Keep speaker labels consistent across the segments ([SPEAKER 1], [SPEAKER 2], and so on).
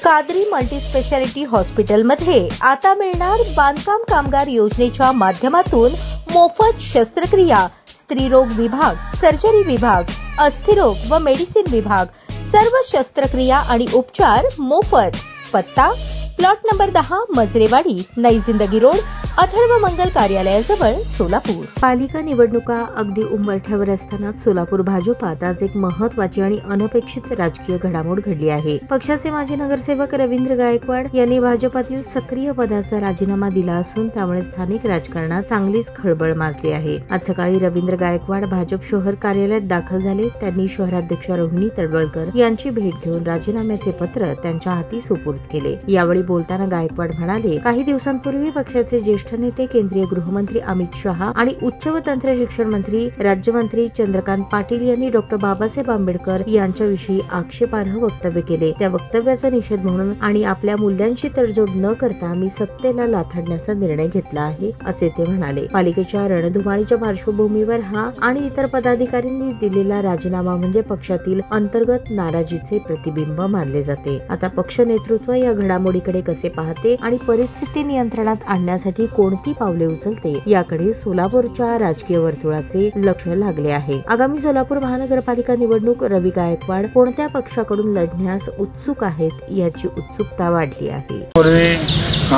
[SPEAKER 1] Qadri multispeciality हॉस्पिटलमध्ये आता मिळणार बांधकाम कामगार योजनेच्या माध्यमातून मोफत शस्त्रक्रिया, स्त्रीरोग विभाग, सर्जरी विभाग, अस्थिरोग व मेडिसिन विभाग, सर्व शस्त्रक्रिया आणि उपचार मोफत। पत्ता प्लॉट नंबर 10, मजरेवाडी, नई जिंदगी रोड, अथर्व मंगल कार्यालयाजवळ, सोलापूर। पालिका निवडणुका अगदी उंबरठ्यावर असताना सोलापूर भाजपात आज एक महत्त्वाची आणि अनपेक्षित राजकीय घडामोड घडली आहे। पक्षाचे माजी नगरसेवक रवींद्र गायकवाड यांनी भाजपातील सक्रिय पदाचा राजीनामा दिला असून त्यामुळे स्थानिक राजकारणात चांगलीच खळबळ माजली आहे। आज सकाळी रवींद्र गायकवाड भाजप शहर कार्यालयात दाखल झाले। त्यांनी शहराध्यक्ष रोहिणी तडवळकर यांची भेट घेऊन राजीनाम्याचे पत्र त्यांच्या हाती सुपूर्द केले। यावेळी बोलताना गायकवाड म्हणाले, काही दिवसांपूर्वी पक्षाचे ज्येष्ठ नेते केंद्रीय गृहमंत्री अमित शहा आणि उच्च व तंत्र शिक्षण मंत्री राज्यमंत्री चंद्रकांत पाटील यांनी डॉक्टर बाबासाहेब आंबेडकर यांच्याविषयी आक्षेपार्ह वक्तव्य केले। त्या वक्तव्याचा निषेध म्हणून आणि आपल्या मूल्यांशी तडजोड न करता मी सत्तेला लाथाडण्याचा निर्णय घेतला आहे, असे ते म्हणाले। पालिकेच्या रणधुमाळीच्या पार्श्वभूमीवर हा आणि इतर पदाधिकाऱ्यांनी दिलेला राजीनामा म्हणजे पक्षातील अंतर्गत नाराजीचे प्रतिबिंब मानले जाते। आता पक्ष नेतृत्व या घडामोडीकडे कसे पाहते आणि परिस्थिती नियंत्रणात आणण्यासाठी कोणती पावले उचलते याकडे सोलापूरच्या राजकीय वर्तुळाचे लक्ष लागले आहे। आगामी सोलापूर महानगरपालिका निवडणूक रवी गायकवाड कोणत्या पक्षाकडून लढण्यास उत्सुक आहेत याची उत्सुकता वाढली आहे।
[SPEAKER 2] पूर्वी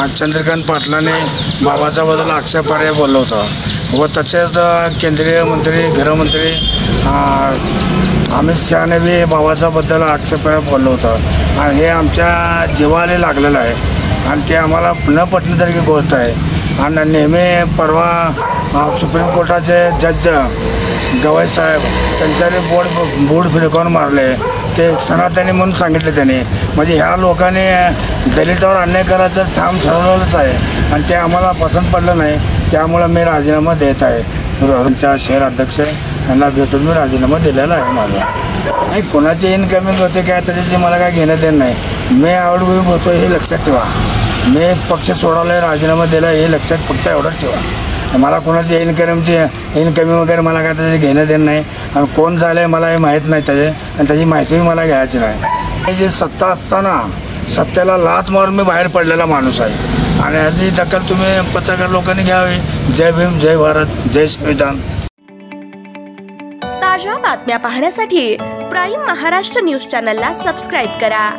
[SPEAKER 2] चंद्रकांत पाटलांनी बाबाचा बद्दल आक्षेपार्ह बोलला होता व तसेच केंद्रीय मंत्री गृहमंत्री अमित शहाने बी बाबाचा बद्दल आक्षेपार्ह बोललं होतं आणि हे आमच्या जीवाला लागलेलं आहे आणि ते आम्हाला न पटण्यासारखी गोष्ट आहे। आणि नेहमी परवा सुप्रीम कोर्टाचे जज गवई साहेब त्यांच्याने बोर्ड फिरकावून मारले, ते सनातनी म्हणून सांगितले त्यांनी। म्हणजे ह्या लोकांनी दलितावर अन्याय करायचं ठाम ठरवलेलंच आहे आणि ते आम्हाला पसंत पडलं नाही, त्यामुळं मी राजीनामा देत आहे। आमच्या शहर अध्यक्ष यांना भेटून मी राजीनामा दिलेला आहे माझा। नाही कोणाची इनकमिंग होते काय त्याच्याशी मला काय घेणं देणं नाही। मी आवडगुण होतो हे लक्षात ठेवा। मी पक्ष सोडवला, राजीनामा दिला हे लक्षात फक्त एवढंच ठेवा। मला कोणाची इनकमिंग वगैरे मला काय त्याचे घेणं देणं नाही आणि कोण झालं आहे मला हे माहीत नाही त्याचे आणि त्याची माहितीही मला घ्यायची नाही। जी सत्ता असताना सत्तेला लाथ मारून मी बाहेर पडलेला माणूस आहे आणि याची दखल तुम्ही पत्रकार लोकांनी घ्यावी। जय भीम, जय भारत, जय संविधान।
[SPEAKER 3] ताज्या बातम्या पाहण्यासाठी प्राईम महाराष्ट्र न्यूज चॅनलला सबस्क्राईब करा।